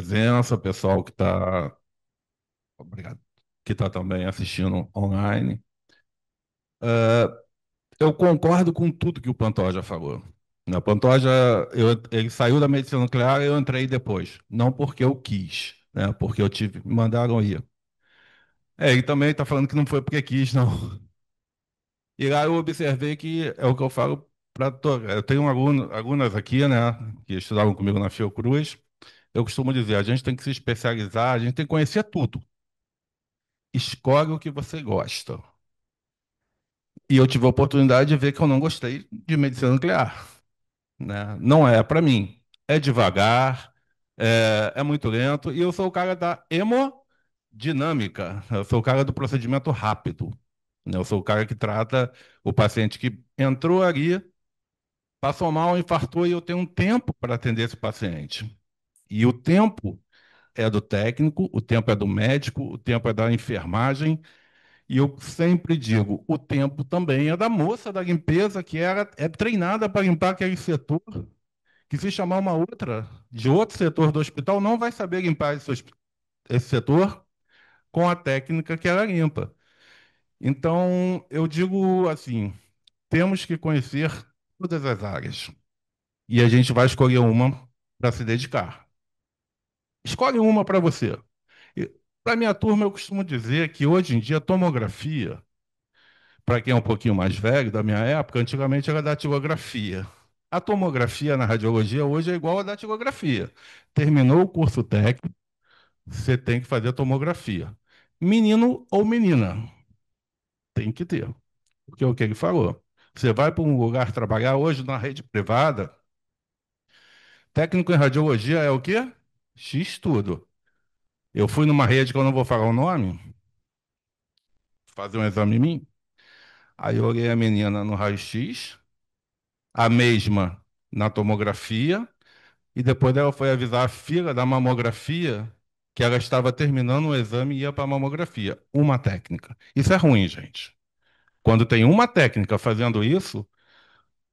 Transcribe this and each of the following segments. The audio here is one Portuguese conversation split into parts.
presença, pessoal que está, obrigado, que está também assistindo online. Eu concordo com tudo que o Pantoja falou. O Pantoja, ele saiu da medicina nuclear e eu entrei depois. Não porque eu quis, né? Porque me mandaram ir. Ele também está falando que não foi porque quis, não. E lá eu observei que é o que eu falo para todos. Eu tenho alunas aqui, né, que estudavam comigo na Fiocruz. Eu costumo dizer, a gente tem que se especializar, a gente tem que conhecer tudo. Escolhe o que você gosta. E eu tive a oportunidade de ver que eu não gostei de medicina nuclear, né? Não é para mim. É devagar, é muito lento, e eu sou o cara da hemodinâmica. Eu sou o cara do procedimento rápido, né? Eu sou o cara que trata o paciente que entrou ali, passou mal, infartou, e eu tenho um tempo para atender esse paciente. E o tempo é do técnico, o tempo é do médico, o tempo é da enfermagem. E eu sempre digo, o tempo também é da moça da limpeza que é treinada para limpar aquele setor, que se chamar uma outra de outro setor do hospital, não vai saber limpar esse setor com a técnica que ela limpa. Então, eu digo assim, temos que conhecer todas as áreas. E a gente vai escolher uma para se dedicar. Escolhe uma para você. Para minha turma, eu costumo dizer que hoje em dia a tomografia, para quem é um pouquinho mais velho, da minha época, antigamente era datilografia. A tomografia na radiologia hoje é igual a datilografia. Terminou o curso técnico, você tem que fazer tomografia. Menino ou menina, tem que ter. Porque é o que ele falou. Você vai para um lugar trabalhar hoje na rede privada, técnico em radiologia é o quê? X tudo. Eu fui numa rede que eu não vou falar o nome, fazer um exame em mim. Aí eu olhei a menina no raio-x, a mesma na tomografia. E depois ela foi avisar a fila da mamografia que ela estava terminando o exame e ia para a mamografia. Uma técnica. Isso é ruim, gente. Quando tem uma técnica fazendo isso,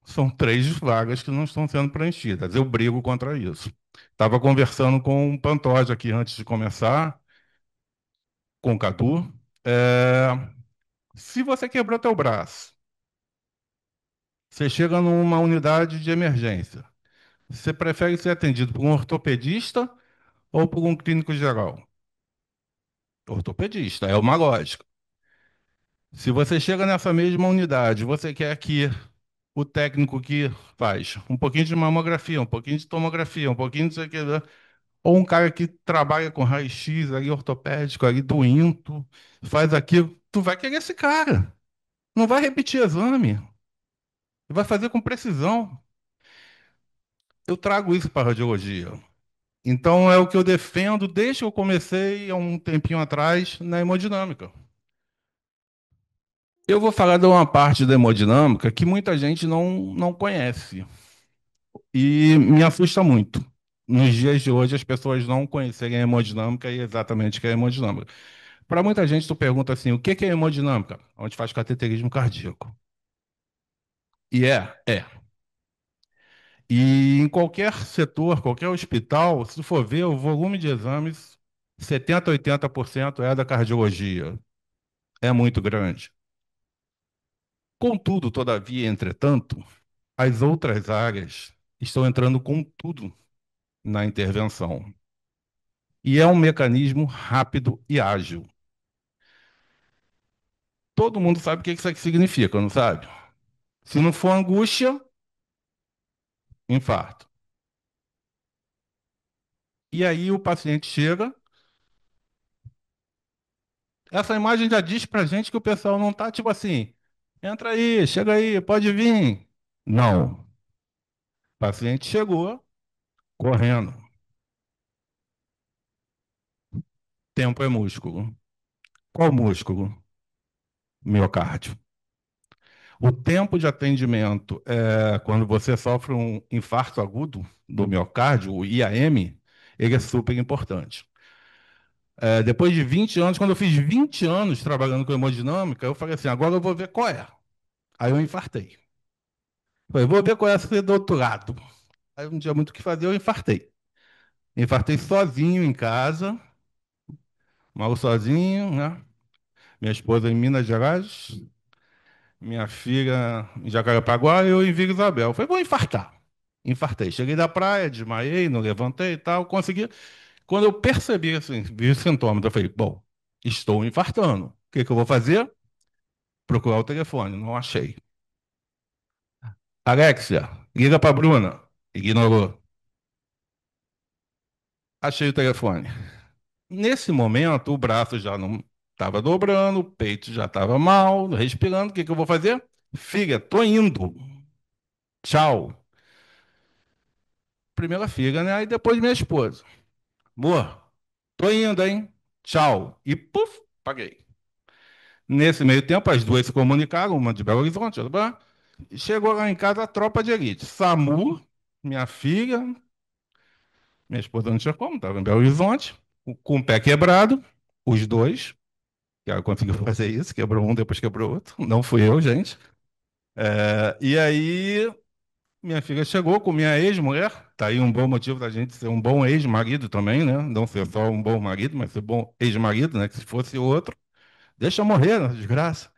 são três vagas que não estão sendo preenchidas. Eu brigo contra isso. Estava conversando com um Pantoja aqui antes de começar, com o Cadu. É, Se você quebrou teu braço, você chega numa unidade de emergência. Você prefere ser atendido por um ortopedista ou por um clínico geral? Ortopedista, é uma lógica. Se você chega nessa mesma unidade, você quer que o técnico que faz um pouquinho de mamografia, um pouquinho de tomografia, um pouquinho de isso aqui, né? Ou um cara que trabalha com raio-x ali, ortopédico, ali do INTO, faz aquilo, tu vai querer esse cara. Não vai repetir exame, vai fazer com precisão. Eu trago isso para a radiologia. Então é o que eu defendo desde que eu comecei há um tempinho atrás na hemodinâmica. Eu vou falar de uma parte da hemodinâmica que muita gente não conhece e me assusta muito. Nos dias de hoje, as pessoas não conhecerem a hemodinâmica e exatamente o que é hemodinâmica. Para muita gente, tu pergunta assim, o que é hemodinâmica? Onde faz cateterismo cardíaco. E é. E em qualquer setor, qualquer hospital, se tu for ver o volume de exames, 70, 80% é da cardiologia. É muito grande. Contudo, todavia, entretanto, as outras áreas estão entrando com tudo na intervenção. E é um mecanismo rápido e ágil. Todo mundo sabe o que isso aqui significa, não sabe? Se não for angústia, infarto. E aí o paciente chega, essa imagem já diz pra gente que o pessoal não tá tipo assim, entra aí, chega aí, pode vir. Não. O paciente chegou correndo. Tempo é músculo. Qual músculo? Miocárdio. O tempo de atendimento, quando você sofre um infarto agudo do miocárdio, o IAM, ele é super importante. Depois de 20 anos, quando eu fiz 20 anos trabalhando com hemodinâmica, eu falei assim, agora eu vou ver qual é. Aí eu infartei. Falei, vou ver qual é esse doutorado. Aí um dia muito o que fazer, eu infartei. Infartei sozinho em casa, mal sozinho, né? Minha esposa em Minas Gerais, minha filha em Jacarepaguá e eu em Vila Isabel. Falei, vou infartar. Infartei. Cheguei da praia, desmaiei, não levantei e tal, consegui. Quando eu percebi, assim, vi os sintomas, eu falei, bom, estou infartando. O que que eu vou fazer? Procurar o telefone. Não achei. Alexia, liga para Bruna. Ignorou. Achei o telefone. Nesse momento, o braço já não estava dobrando, o peito já estava mal, respirando. O que que eu vou fazer? Filha, tô indo. Tchau. Primeiro a filha, né? Aí depois minha esposa. Amor, tô indo, hein? Tchau. E puf, paguei. Nesse meio tempo, as duas se comunicaram, uma de Belo Horizonte, outra. Chegou lá em casa a tropa de elite. SAMU, minha filha, minha esposa não tinha como, estava em Belo Horizonte, com o pé quebrado, os dois, que ela conseguiu fazer isso, quebrou um, depois quebrou outro. Não fui eu, gente. E aí, minha filha chegou com minha ex-mulher, tá aí um bom motivo da gente ser um bom ex-marido também, né? Não ser só um bom marido, mas ser bom ex-marido, né? Que se fosse outro, deixa morrer, né? Desgraça.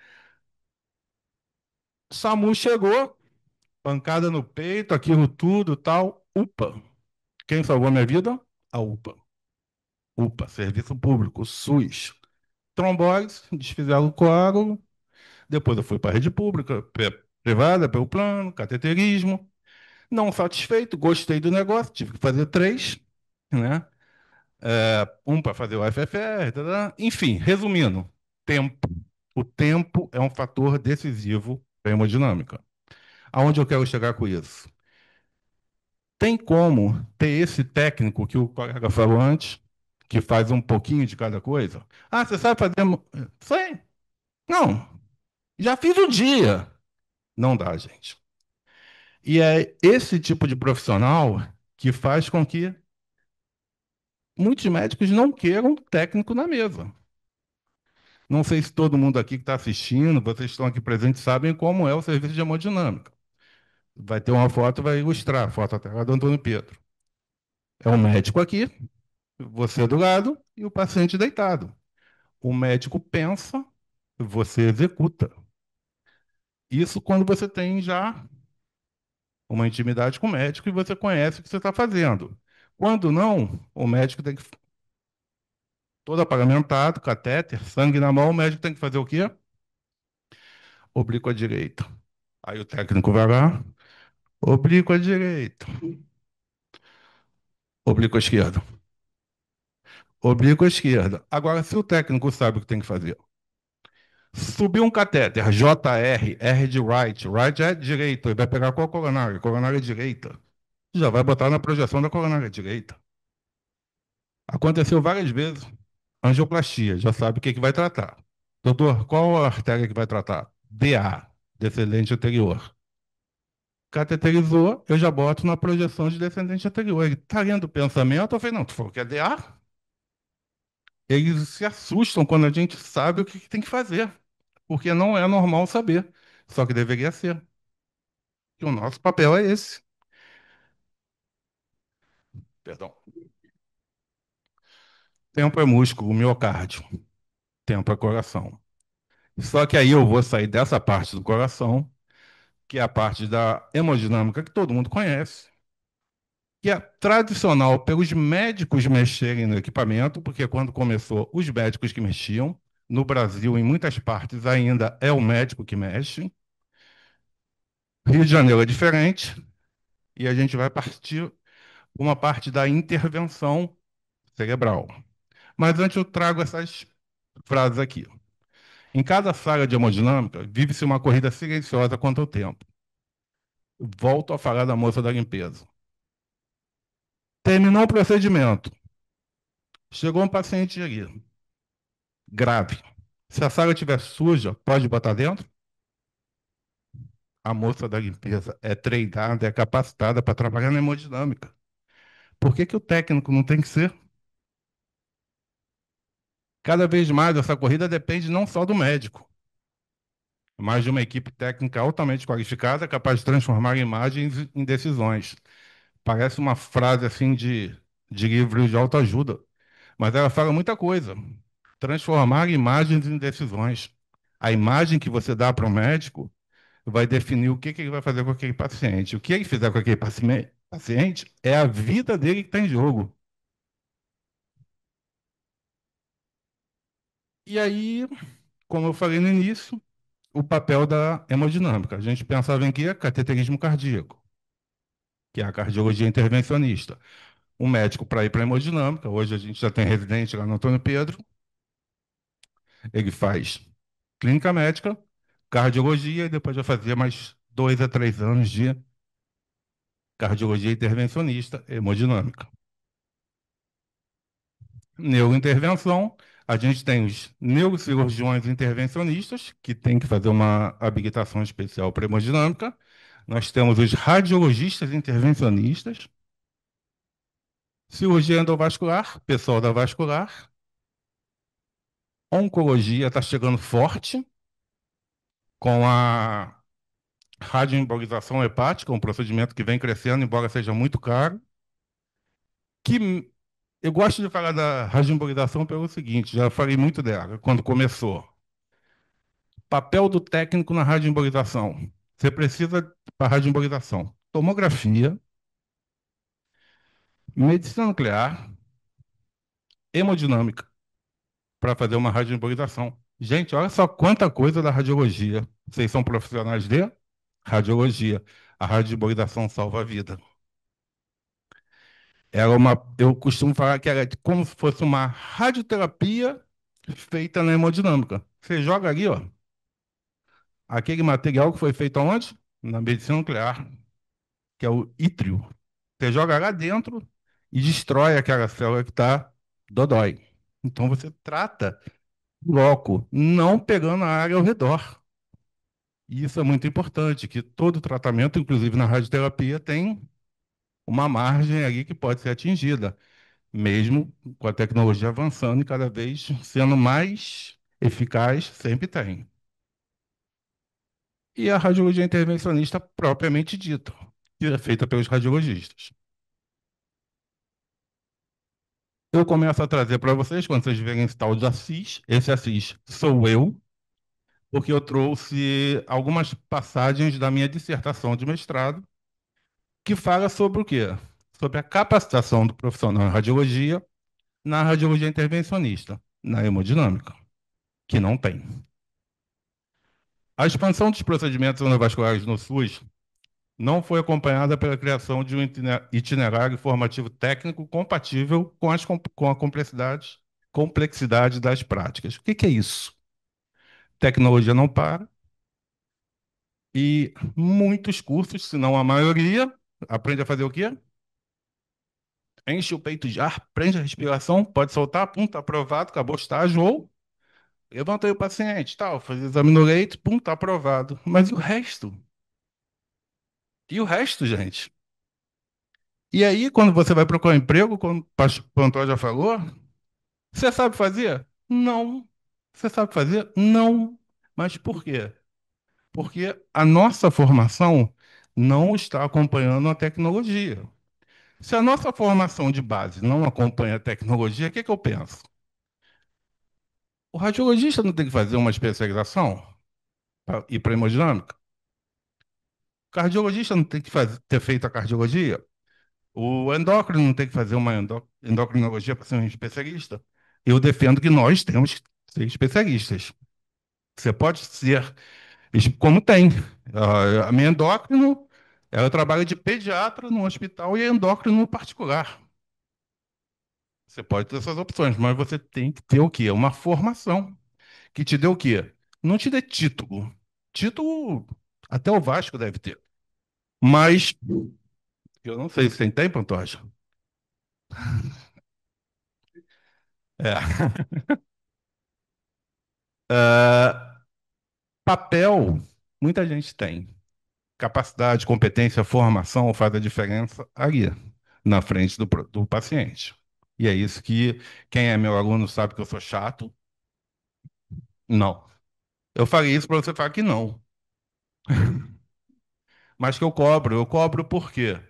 SAMU chegou, pancada no peito, aquilo tudo, tal. UPA. Quem salvou minha vida? A UPA. UPA, Serviço Público, SUS. Trombose, desfizeram o coágulo. Depois eu fui para a rede pública, privada, pelo plano, cateterismo. Não satisfeito, gostei do negócio, tive que fazer três, né? Um para fazer o FFR, tá. Enfim, resumindo, tempo. O tempo é um fator decisivo para a hemodinâmica. Aonde eu quero chegar com isso? Tem como ter esse técnico que o colega falou antes, que faz um pouquinho de cada coisa? Ah, você sabe fazer. Sei. Não, já fiz o dia. Não dá, gente. E é esse tipo de profissional que faz com que muitos médicos não queiram técnico na mesa. Não sei se todo mundo aqui que está assistindo, vocês estão aqui presentes, sabem como é o serviço de hemodinâmica. Vai ter uma foto, vai ilustrar, a foto até lá do Antônio Pedro. É um médico aqui, você do lado e o paciente deitado. O médico pensa, você executa. Isso quando você tem já uma intimidade com o médico e você conhece o que você está fazendo. Quando não, o médico tem que todo aparamentado, catéter, sangue na mão, o médico tem que fazer o quê? Oblíqua direita. Aí o técnico vai lá, oblíqua direita, oblíqua esquerda, oblíqua esquerda. Agora, se o técnico sabe o que tem que fazer, subir um catéter, JR, R de right, right é direito, ele vai pegar qual coronária? Coronária direita. Já vai botar na projeção da coronária direita. Aconteceu várias vezes. Angioplastia, já sabe o que que vai tratar. Doutor, qual a artéria que vai tratar? DA, descendente anterior. Cateterizou, eu já boto na projeção de descendente anterior. Ele está lendo o pensamento? Eu falei, não, tu falou que é DA? Eles se assustam quando a gente sabe o que que tem que fazer, porque não é normal saber, só que deveria ser. E o nosso papel é esse. Perdão. Tempo é músculo, miocárdio. Tempo é coração. Só que aí eu vou sair dessa parte do coração, que é a parte da hemodinâmica que todo mundo conhece, que é tradicional pelos médicos mexerem no equipamento, porque quando começou, os médicos que mexiam, no Brasil, em muitas partes, ainda é o médico que mexe. Rio de Janeiro é diferente, e a gente vai partir uma parte da intervenção cerebral. Mas antes eu trago essas frases aqui. Em cada sala de hemodinâmica, vive-se uma corrida silenciosa contra o tempo. Volto a falar da moça da limpeza. Terminou o procedimento. Chegou um paciente ali, grave. Se a sala estiver suja, pode botar dentro? A moça da limpeza é treinada, é capacitada para trabalhar na hemodinâmica. Por que que o técnico não tem que ser? Cada vez mais essa corrida depende não só do médico, mas de uma equipe técnica altamente qualificada, capaz de transformar imagens em decisões. Parece uma frase assim de de livros de autoajuda, mas ela fala muita coisa. Transformar imagens em decisões. A imagem que você dá para o médico vai definir o que que ele vai fazer com aquele paciente. O que ele fizer com aquele paciente é a vida dele que está em jogo. E aí, como eu falei no início, o papel da hemodinâmica. A gente pensava em quê? Cateterismo cardíaco, que é a cardiologia intervencionista. Um médico para ir para a hemodinâmica, hoje a gente já tem residente lá no Antônio Pedro, ele faz clínica médica, cardiologia e depois vai fazer mais 2 a 3 anos de cardiologia intervencionista, hemodinâmica. Neurointervenção, a gente tem os neurocirurgiões intervencionistas, que tem que fazer uma habilitação especial para hemodinâmica. Nós temos os radiologistas intervencionistas, cirurgia endovascular, pessoal da vascular, oncologia está chegando forte com a radioembolização hepática, um procedimento que vem crescendo, embora seja muito caro, que eu gosto de falar da radioembolização pelo seguinte, já falei muito dela quando começou. Papel do técnico na radioembolização. Você precisa para radioembolização. Tomografia, medicina nuclear, hemodinâmica para fazer uma radioembolização. Gente, olha só quanta coisa da radiologia. Vocês são profissionais de radiologia. A radioembolização salva a vida. Eu costumo falar que era como se fosse uma radioterapia feita na hemodinâmica. Você joga ali, ó, aquele material que foi feito aonde? Na medicina nuclear, que é o ítrio. Você joga lá dentro e destrói aquela célula que está dodói. Então você trata loco, não pegando a área ao redor. E isso é muito importante, que todo tratamento, inclusive na radioterapia, tem uma margem ali que pode ser atingida, mesmo com a tecnologia avançando e cada vez sendo mais eficaz, sempre tem. E a radiologia intervencionista propriamente dita, que é feita pelos radiologistas. Eu começo a trazer para vocês, quando vocês verem esse tal de Assis, esse Assis sou eu, porque eu trouxe algumas passagens da minha dissertação de mestrado, que fala sobre o quê? Sobre a capacitação do profissional em radiologia na radiologia intervencionista, na hemodinâmica, que não tem. A expansão dos procedimentos endovasculares no SUS não foi acompanhada pela criação de um itinerário formativo técnico compatível com, com a complexidade das práticas. O que que é isso? Tecnologia não para e muitos cursos, se não a maioria, aprende a fazer o quê? Enche o peito de ar, prende a respiração, pode soltar, pum, tá aprovado, acabou o estágio, ou levanta aí o paciente, tal, faz exame no leito, pum, tá aprovado. Mas e o resto? E o resto, gente? E aí, quando você vai procurar um emprego, como o Pantoja já falou, você sabe fazer? Não. Você sabe fazer? Não. Mas por quê? Porque a nossa formação não está acompanhando a tecnologia. Se a nossa formação de base não acompanha a tecnologia, o que que eu penso? O radiologista não tem que fazer uma especialização para ir para hemodinâmica? O cardiologista não tem que ter feito a cardiologia? O endócrino não tem que fazer uma endocrinologia para ser um especialista? Eu defendo que nós temos que ser especialistas. Você pode ser, como tem. A minha endócrino, ela trabalha de pediatra no hospital e endócrino no particular. Você pode ter essas opções, mas você tem que ter o quê? Uma formação que te dê o quê? Não te dê título. Título, até o Vasco deve ter. Mas, eu não sei se tem, Pantoja. É. Ah, papel, muita gente tem. Capacidade, competência, formação faz a diferença ali, na frente do paciente. E é isso que quem é meu aluno sabe que eu sou chato. Não. Eu falei isso para você falar que não. Mas que eu cobro. Eu cobro por quê?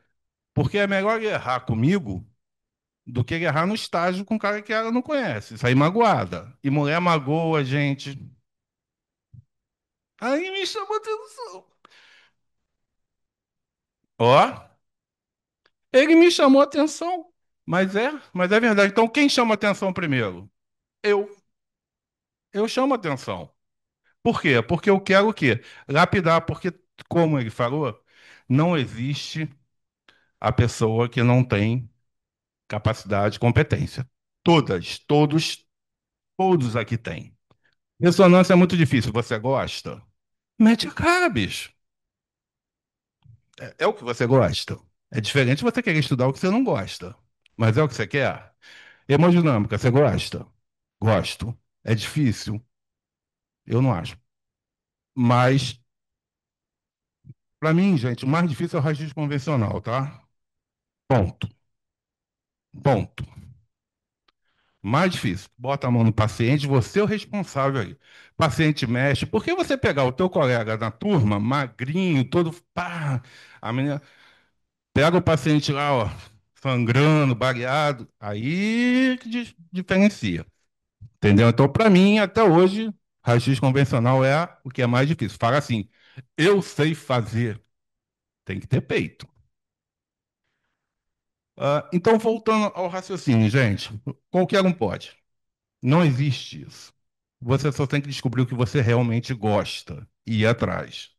Porque é melhor errar comigo do que ele errar no estágio com um cara que ela não conhece, sair magoada. E mulher magoa a gente. Aí me chamou atenção. Ó, ele me chamou atenção. Mas é verdade. Então quem chama atenção primeiro? Eu. Eu chamo atenção. Por quê? Porque eu quero o quê? Lapidar, porque, como ele falou, não existe a pessoa que não tem capacidade e competência. Todas, todos, todos aqui têm. Ressonância é muito difícil. Você gosta? Mete a cara, bicho. É o que você gosta. É diferente você querer estudar o que você não gosta. Mas é o que você quer? Hemodinâmica, você gosta? Gosto. É difícil? Eu não acho. Mas, para mim, gente, o mais difícil é o raio-x convencional, tá? Ponto. Ponto. Mais difícil. Bota a mão no paciente, você é o responsável aí. Paciente mexe. Por que você pegar o teu colega na turma, magrinho, todo pá, a menina pega o paciente lá, ó, sangrando, baleado, aí que diferencia. Entendeu? Então, para mim, até hoje, raio-x convencional é o que é mais difícil. Fala assim, eu sei fazer, tem que ter peito. Então, voltando ao raciocínio, gente, qualquer um pode. Não existe isso. Você só tem que descobrir o que você realmente gosta e ir atrás.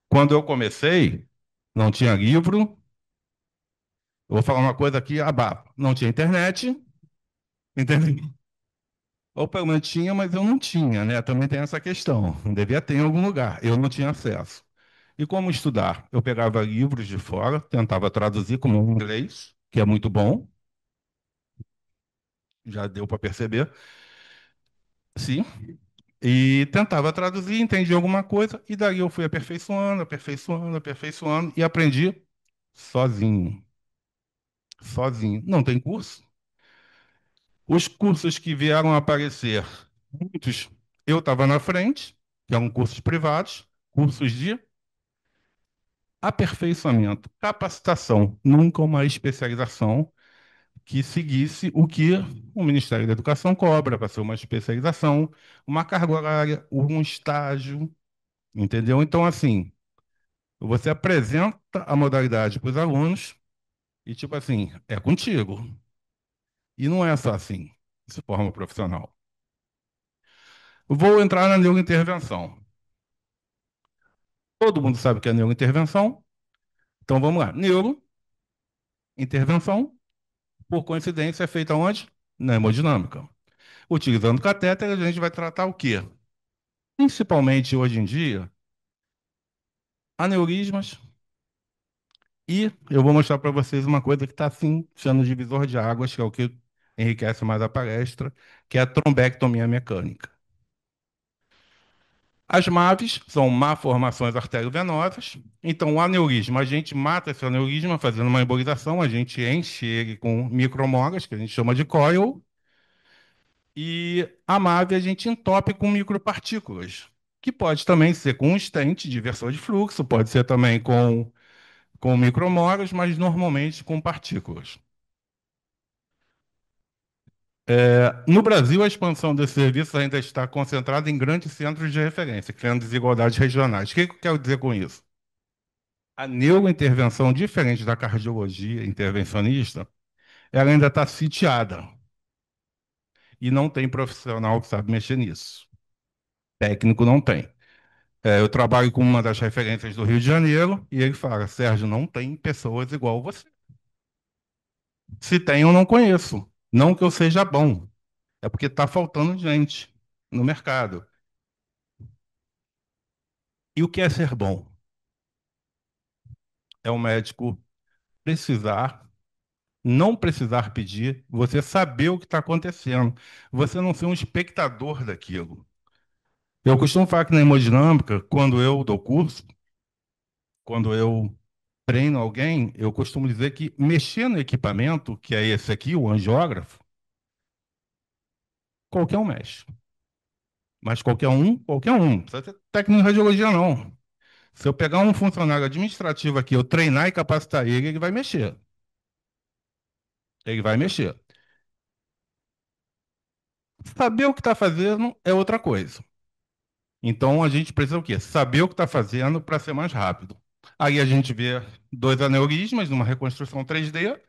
Quando eu comecei, não tinha livro. Eu vou falar uma coisa aqui, abafa. Não tinha internet, entendeu? Ou pelo menos tinha, mas eu não tinha, né? Também tem essa questão. Não devia ter em algum lugar. Eu não tinha acesso. E como estudar? Eu pegava livros de fora, tentava traduzir como em inglês, que é muito bom, já deu para perceber. Sim. E tentava traduzir, entendi alguma coisa, e daí eu fui aperfeiçoando, aperfeiçoando, aperfeiçoando, e aprendi sozinho. Sozinho. Não tem curso. Os cursos que vieram a aparecer, muitos, eu estava na frente, que eram cursos privados, cursos de aperfeiçoamento, capacitação, nunca uma especialização que seguisse o que o Ministério da Educação cobra para ser uma especialização, uma carga horária, um estágio, entendeu? Então, assim, você apresenta a modalidade para os alunos e, tipo assim, é contigo. E não é só assim, de forma profissional. Vou entrar na neurointervenção. Todo mundo sabe o que é neurointervenção. Então vamos lá. Neurointervenção, por coincidência, é feita onde? Na hemodinâmica. Utilizando catéter, a gente vai tratar o quê? Principalmente hoje em dia, aneurismas. E eu vou mostrar para vocês uma coisa que está assim, sendo divisor de águas, que é o que enriquece mais a palestra, que é a trombectomia mecânica. As MAVs são malformações arteriovenosas. Então, o aneurisma, a gente mata esse aneurisma fazendo uma embolização, a gente enche ele com micromogas, que a gente chama de coil, e a MAV a gente entope com micropartículas, que pode também ser com um stent, diversor de fluxo, pode ser também com micromogas, mas normalmente com partículas. No Brasil, a expansão desse serviço ainda está concentrada em grandes centros de referência, criando desigualdades regionais. O que eu quero dizer com isso? A neurointervenção, diferente da cardiologia intervencionista, ela ainda está sitiada e não tem profissional que sabe mexer nisso. Técnico não tem. Eu trabalho com uma das referências do Rio de Janeiro e ele fala: Sérgio, não tem pessoas igual você. Se tem, eu não conheço. Não que eu seja bom, é porque está faltando gente no mercado. E o que é ser bom? É o médico precisar, não precisar pedir, você saber o que está acontecendo, você não ser um espectador daquilo. Eu costumo falar que na hemodinâmica, quando eu dou curso, quando eu treino alguém, eu costumo dizer que mexer no equipamento, que é esse aqui, o angiógrafo, qualquer um mexe. Mas qualquer um. Não precisa ser técnico em radiologia, não. Se eu pegar um funcionário administrativo aqui, eu treinar e capacitar ele, ele vai mexer. Ele vai mexer. Saber o que está fazendo é outra coisa. Então a gente precisa o quê? Saber o que está fazendo para ser mais rápido. Aí a gente vê dois aneurismas numa reconstrução 3D,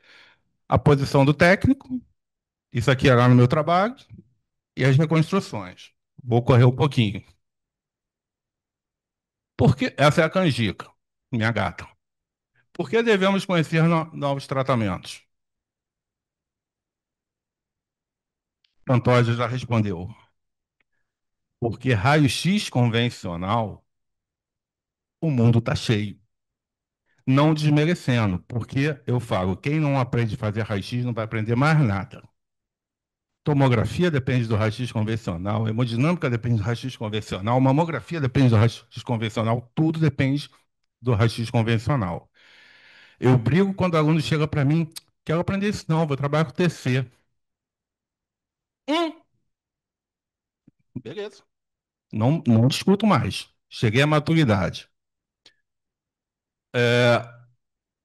a posição do técnico, isso aqui era no meu trabalho, e as reconstruções. Vou correr um pouquinho. Porque essa é a canjica, minha gata. Por que devemos conhecer novos tratamentos? Pantoja já respondeu. Porque raio-x convencional, o mundo está cheio. Não desmerecendo, porque eu falo, quem não aprende a fazer raio-x não vai aprender mais nada. Tomografia depende do raio-x convencional, hemodinâmica depende do raio-x convencional, mamografia depende do raio-x convencional, tudo depende do raio-x convencional. Eu brigo quando o aluno chega para mim, quero aprender isso não, vou trabalhar com TC. Hum, beleza. Não, não discuto mais. Cheguei à maturidade.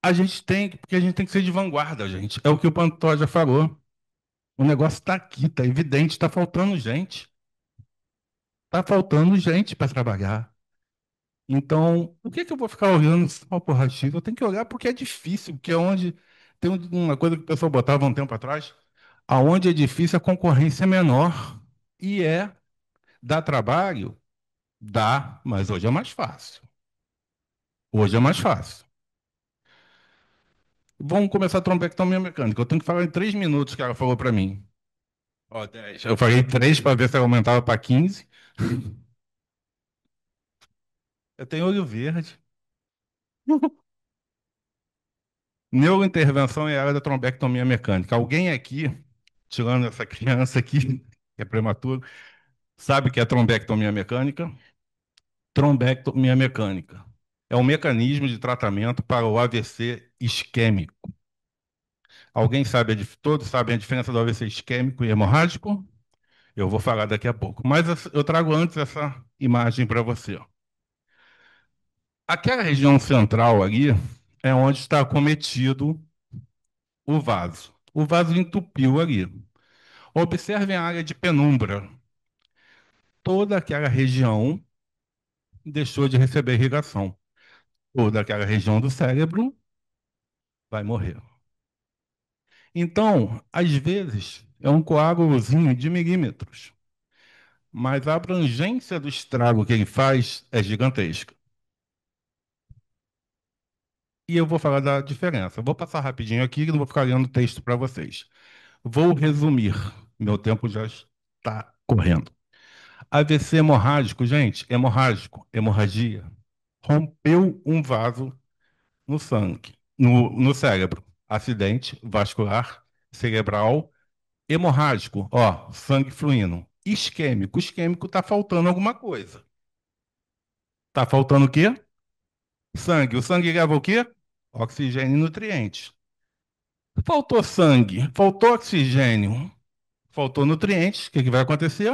A gente tem, porque a gente tem que ser de vanguarda, gente. É o que o Pantoja falou. O negócio está aqui, está evidente, está faltando gente. Está faltando gente para trabalhar. Então, por que que eu vou ficar olhando só por raio-x? Eu tenho que olhar porque é difícil, porque é onde tem uma coisa que o pessoal botava um tempo atrás, aonde é difícil a concorrência é menor e dá trabalho, dá, mas hoje é mais fácil. Hoje é mais fácil. Vamos começar a trombectomia mecânica. Eu tenho que falar em 3 minutos que ela falou para mim. Ó, 10. Eu falei 3 para ver se ela aumentava para 15. Eu tenho olho verde. Neurointervenção é a área da trombectomia mecânica. Alguém aqui, tirando essa criança aqui, que é prematuro, sabe o que é trombectomia mecânica? Trombectomia mecânica é um mecanismo de tratamento para o AVC isquêmico. Alguém sabe, todos sabem a diferença do AVC isquêmico e hemorrágico? Eu vou falar daqui a pouco. Mas eu trago antes essa imagem para você. Aquela região central ali é onde está acometido o vaso. O vaso entupiu ali. Observem a área de penumbra. Toda aquela região deixou de receber irrigação. Toda aquela região do cérebro vai morrer. Então, às vezes, é um coágulozinho de milímetros, mas a abrangência do estrago que ele faz é gigantesca. E eu vou falar da diferença. Vou passar rapidinho aqui, não vou ficar lendo texto para vocês. Vou resumir. Meu tempo já está correndo. AVC hemorrágico, gente, hemorrágico, hemorragia. Rompeu um vaso no sangue, no cérebro. Acidente vascular cerebral hemorrágico, ó, sangue fluindo. Isquêmico, isquêmico tá faltando alguma coisa. Tá faltando o quê? Sangue. O sangue leva o quê? Oxigênio e nutrientes. Faltou sangue, faltou oxigênio, faltou nutrientes. O que que vai acontecer?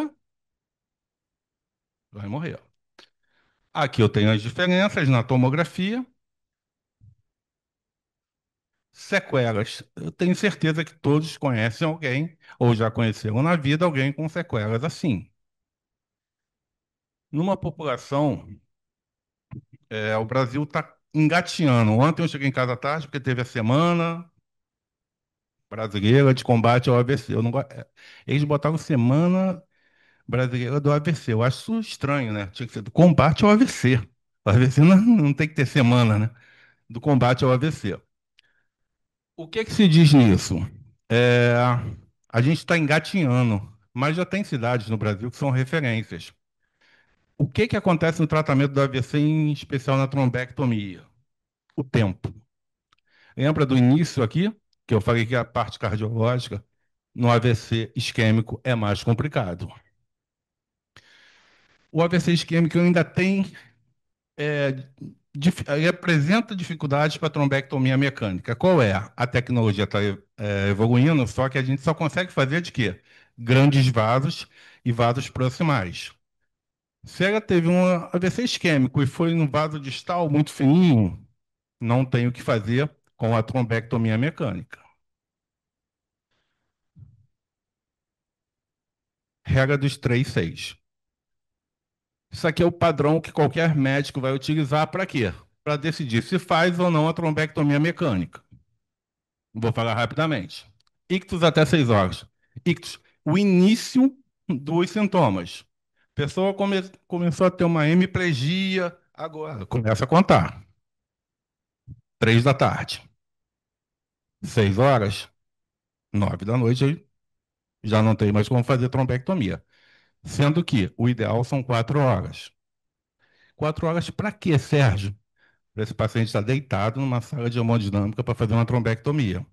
Vai morrer. Aqui eu tenho as diferenças na tomografia. Sequelas. Eu tenho certeza que todos conhecem alguém, ou já conheceram na vida alguém com sequelas assim. Numa população, o Brasil está engateando. Ontem eu cheguei em casa tarde, porque teve a semana brasileira de combate ao AVC. Eu não, eles botaram Semana Brasileira do AVC. Eu acho isso estranho, né? Tinha que ser do combate ao AVC. O AVC não tem que ter semana, né? Do combate ao AVC. O que que se diz nisso? É, a gente está engatinhando, mas já tem cidades no Brasil que são referências. O que que acontece no tratamento do AVC, em especial na trombectomia? O tempo. Lembra do início aqui, que eu falei que a parte cardiológica no AVC isquêmico é mais complicado. O AVC isquêmico ainda tem, é, ele apresenta dificuldades para a trombectomia mecânica. Qual é? A tecnologia está evoluindo, só que a gente só consegue fazer de quê? Grandes vasos e vasos proximais. Se ela teve um AVC isquêmico e foi num vaso distal muito fininho, não tem o que fazer com a trombectomia mecânica. Regra dos 3 6. Isso aqui é o padrão que qualquer médico vai utilizar para quê? Para decidir se faz ou não a trombectomia mecânica. Vou falar rapidamente. Ictus até 6 horas. Ictus, o início dos sintomas. A pessoa começou a ter uma hemiplegia, agora começa a contar. 3 da tarde. 6 horas, 9 da noite, já não tem mais como fazer trombectomia. Sendo que o ideal são 4 horas. 4 horas para quê, Sérgio? Para esse paciente estar deitado numa sala de hemodinâmica para fazer uma trombectomia.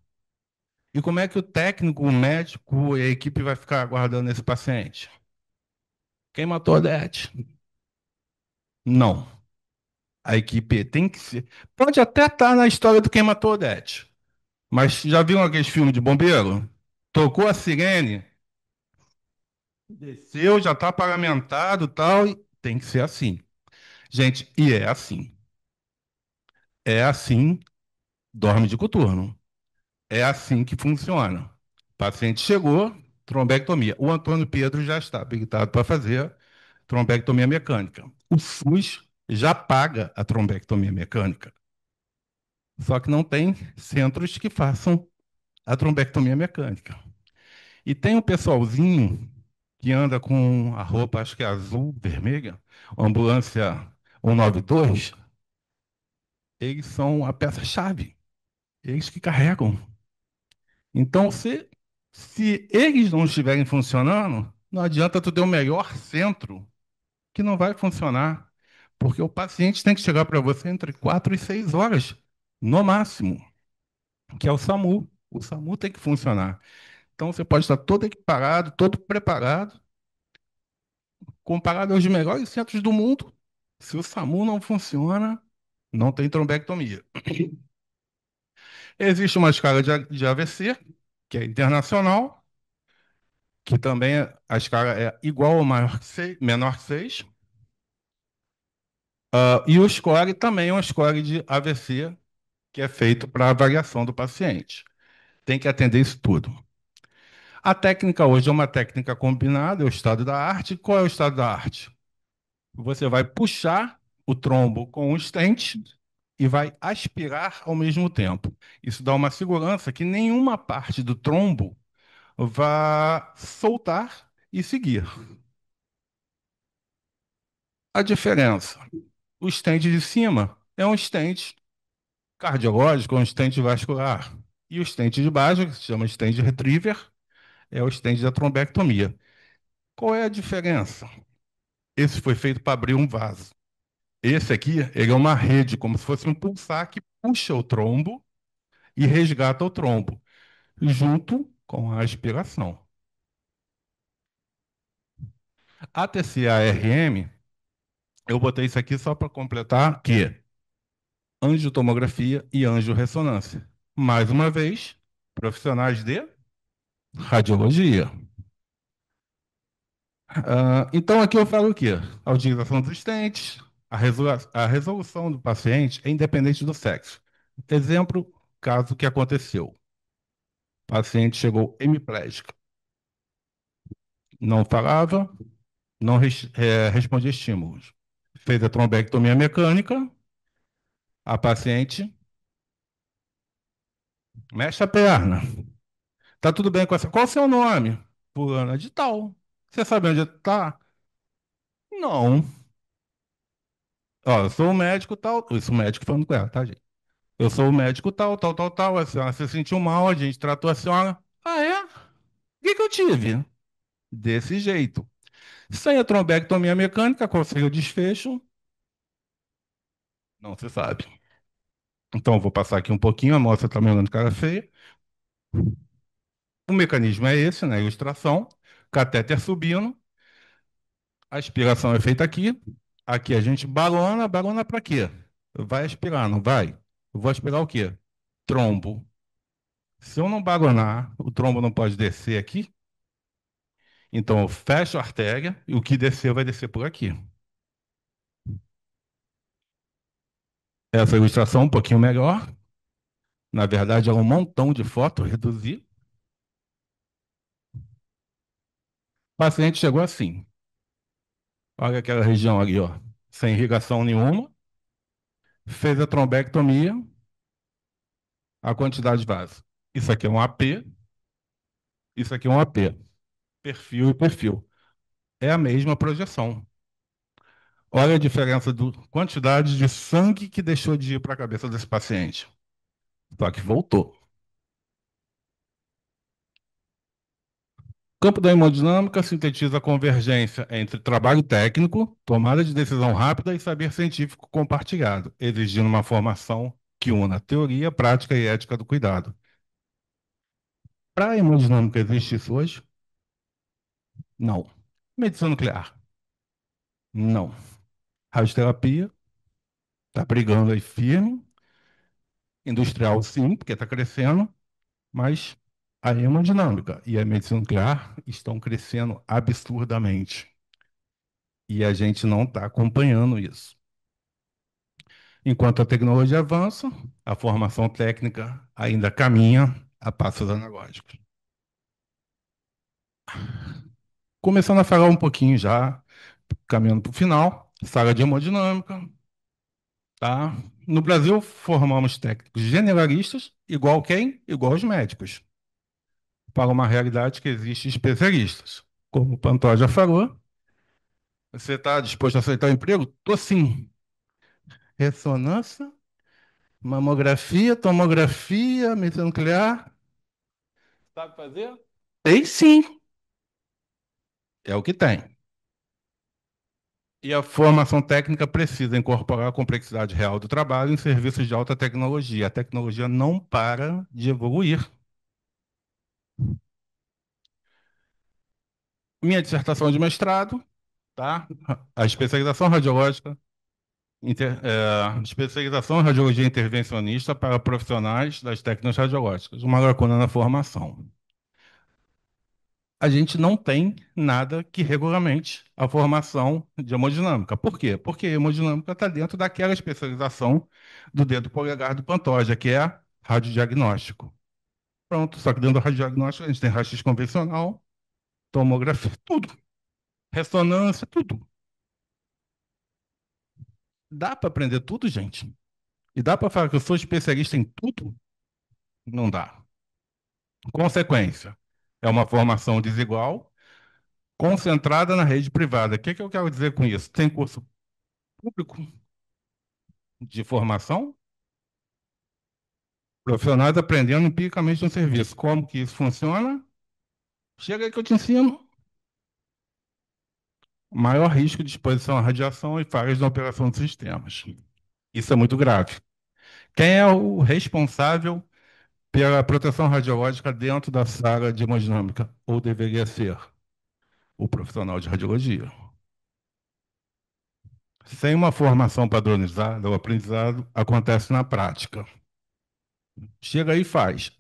E como é que o técnico, o médico e a equipe vai ficar aguardando esse paciente? Quem matou a Odete? Não. A equipe tem que ser. Pode até estar na história do quem matou a Odete. Mas já viram aqueles filmes de bombeiro? Tocou a sirene, desceu, já está paramentado e tal. E tem que ser assim. Gente, e é assim. É assim, dorme de coturno. É assim que funciona. O paciente chegou, trombectomia. O Antônio Pedro já está habilitado para fazer trombectomia mecânica. O SUS já paga a trombectomia mecânica. Só que não tem centros que façam a trombectomia mecânica. E tem um pessoalzinho que anda com a roupa, acho que é azul, vermelha, ambulância 192, eles são a peça-chave, eles que carregam. Então, se eles não estiverem funcionando, não adianta tu ter o melhor centro, que não vai funcionar. Porque o paciente tem que chegar para você entre 4 e 6 horas, no máximo, que é o SAMU. O SAMU tem que funcionar. Então, você pode estar todo equiparado, todo preparado, comparado aos melhores centros do mundo. Se o SAMU não funciona, não tem trombectomia. Existe uma escala de AVC, que é internacional, que também a escala é igual ou maior que 6, menor que 6. E o score também é um score de AVC, que é feito para avaliação do paciente. Tem que atender isso tudo. A técnica hoje é uma técnica combinada, é o estado da arte. Qual é o estado da arte? Você vai puxar o trombo com o stent e vai aspirar ao mesmo tempo. Isso dá uma segurança que nenhuma parte do trombo vai soltar e seguir. A diferença: o stent de cima é um stent cardiológico, é um stent vascular. E o stent de baixo, que se chama stent retriever, é o stent da trombectomia. Qual é a diferença? Esse foi feito para abrir um vaso. Esse aqui, ele é uma rede, como se fosse um pulsar que puxa o trombo e resgata o trombo, junto com a aspiração. A TCA-RM, eu botei isso aqui só para completar que angiotomografia e angiorressonância. Mais uma vez, profissionais de radiologia. Então, aqui eu falo o quê? A utilização dos estentes, a resolução do paciente é independente do sexo. Exemplo, caso que aconteceu. O paciente chegou hemiplégico, não falava, não respondia estímulos. Fez a trombectomia mecânica, a paciente mexe a perna. Tá tudo bem com essa? Qual o seu nome? Fulana de tal. Você sabe onde está? Não. Ó, eu sou o médico tal. Isso, o médico falando com ela, tá, gente? Eu sou o médico tal, tal, tal, tal. A senhora se sentiu mal, a gente tratou a senhora. Ah, é? O que que eu tive? Desse jeito. Sem a trombectomia mecânica, qual seria o desfecho? Não se sabe. Então, eu vou passar aqui um pouquinho, a moça está me olhando cara feia. O mecanismo é esse, na ilustração. Catéter subindo, a aspiração é feita aqui. Aqui a gente balona, balona para quê? Vai aspirar, não vai? Eu vou aspirar o quê? Trombo. Se eu não balonar, o trombo não pode descer aqui. Então eu fecho a artéria e o que descer vai descer por aqui. Essa ilustração é um pouquinho melhor. Na verdade, é um montão de fotos, reduzi. paciente chegou assim, olha aquela região ali, ó, sem irrigação nenhuma, fez a trombectomia, a quantidade de vaso. Isso aqui é um AP, isso aqui é um AP. Perfil e perfil. É a mesma projeção. Olha a diferença da quantidade de sangue que deixou de ir para a cabeça desse paciente. Só que voltou. O campo da hemodinâmica sintetiza a convergência entre trabalho técnico, tomada de decisão rápida e saber científico compartilhado, exigindo uma formação que una teoria, prática e ética do cuidado. Para a hemodinâmica existe isso hoje? Não. Medicina nuclear? Não. Radioterapia? Está brigando aí firme. Industrial, sim, porque está crescendo. Mas a hemodinâmica e a medicina nuclear estão crescendo absurdamente. E a gente não está acompanhando isso. Enquanto a tecnologia avança, a formação técnica ainda caminha a passos analógicos. Começando a falar um pouquinho já, caminhando para o final, sala de hemodinâmica, tá? No Brasil, formamos técnicos generalistas, igual quem? Igual os médicos, para uma realidade que existe especialistas. Como o Pantoja já falou, você está disposto a aceitar o emprego? Tô sim. Ressonância, mamografia, tomografia, medicina nuclear. Sabe fazer? Tem sim. É o que tem. E a formação técnica precisa incorporar a complexidade real do trabalho em serviços de alta tecnologia. A tecnologia não para de evoluir. Minha dissertação de mestrado, tá? A especialização radiológica, especialização em radiologia intervencionista para profissionais das técnicas radiológicas, uma lacuna na formação. A gente não tem nada que regulamente a formação de hemodinâmica. Por quê? Porque a hemodinâmica está dentro daquela especialização do dedo polegar do Pantoja, que é radiodiagnóstico. Pronto, só que dentro do radiodiagnóstico a gente tem raio-x convencional, tomografia, tudo. Ressonância, tudo. Dá para aprender tudo, gente? E dá para falar que eu sou especialista em tudo? Não dá. Consequência, é uma formação desigual, concentrada na rede privada. O que que eu quero dizer com isso? Tem curso público de formação, profissionais aprendendo empiricamente no serviço. Como que isso funciona? Chega aí que eu te ensino. Maior risco de exposição à radiação e falhas na operação de sistemas. Isso é muito grave. Quem é o responsável pela proteção radiológica dentro da sala de hemodinâmica? Ou deveria ser o profissional de radiologia. Sem uma formação padronizada, o aprendizado acontece na prática. Chega aí e faz.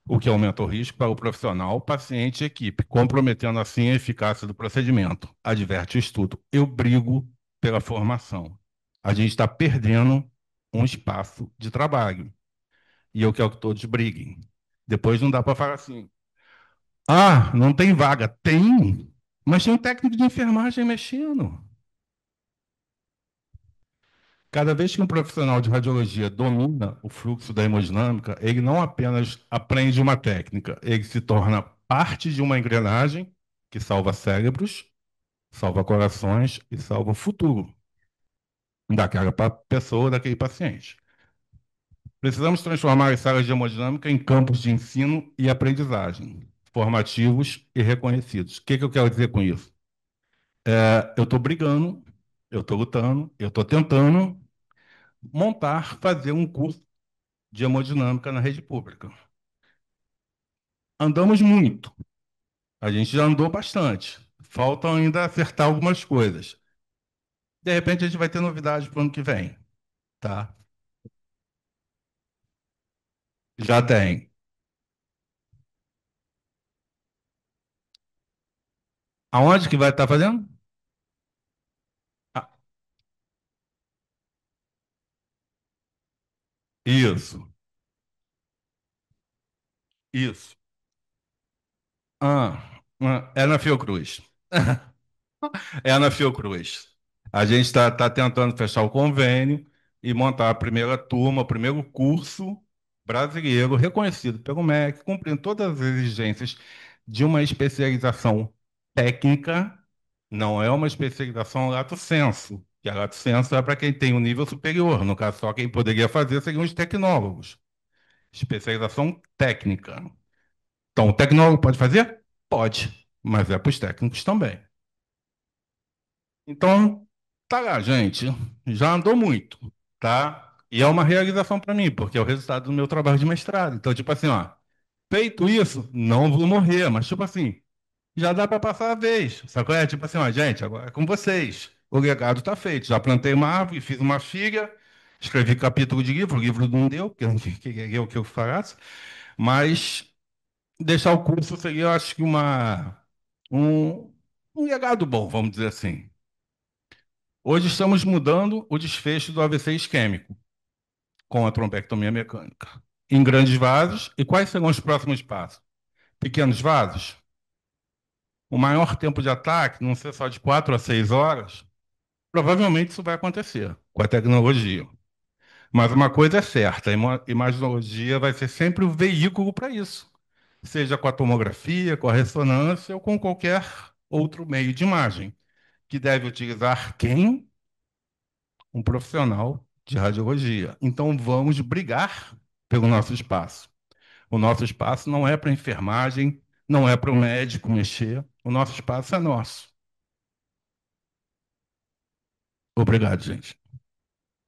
O que aumenta o risco para o profissional, paciente e equipe, comprometendo assim a eficácia do procedimento. Adverte o estudo. Eu brigo pela formação. A gente está perdendo um espaço de trabalho. E eu quero que todos briguem. Depois não dá para falar assim: ah, não tem vaga. Tem, mas tem um técnico de enfermagem mexendo. Cada vez que um profissional de radiologia domina o fluxo da hemodinâmica, ele não apenas aprende uma técnica, ele se torna parte de uma engrenagem que salva cérebros, salva corações e salva o futuro daquela pessoa, daquele paciente. Precisamos transformar as salas de hemodinâmica em campos de ensino e aprendizagem, formativos e reconhecidos. O que que eu quero dizer com isso? Eu estou brigando, eu estou lutando, eu estou tentando fazer um curso de hemodinâmica na rede pública. Andamos muito, a gente já andou bastante. Faltam ainda acertar algumas coisas. De repente a gente vai ter novidade para o ano que vem, tá? Já tem. Aonde que vai estar fazendo? Ah, isso, isso. Ah. É na Fiocruz. É na Fiocruz. A gente está tentando fechar o convênio e montar a primeira turma, o primeiro curso brasileiro reconhecido pelo MEC, cumprindo todas as exigências de uma especialização técnica, não é uma especialização lato sensu, que a lato sensu é para quem tem um nível superior, no caso, só quem poderia fazer seriam os tecnólogos. Especialização técnica. Então, o tecnólogo pode fazer? Pode, mas é para os técnicos também. Então, tá lá, gente. Já andou muito, tá? E é uma realização para mim, porque é o resultado do meu trabalho de mestrado. Então, tipo assim, ó, feito isso, não vou morrer, mas tipo assim, já dá para passar a vez. Sacou? É tipo assim, ó, gente, agora é com vocês. O legado tá feito. Já plantei uma árvore, fiz uma filha, escrevi capítulo de livro, o livro não deu, porque eu não queria que eu falasse, mas deixar o curso seria, eu acho que um, um legado bom, vamos dizer assim. Hoje estamos mudando o desfecho do AVC isquêmico com a trombectomia mecânica. Em grandes vasos, e quais serão os próximos passos? Pequenos vasos? O maior tempo de ataque, não ser só de 4 a 6 horas, provavelmente isso vai acontecer com a tecnologia. Mas uma coisa é certa, a imaginologia vai ser sempre o veículo para isso, seja com a tomografia, com a ressonância ou com qualquer outro meio de imagem, que deve utilizar quem? Um profissional de radiologia. Então vamos brigar pelo nosso espaço. O nosso espaço não é para enfermagem, não é para o médico mexer. O nosso espaço é nosso. Obrigado, gente.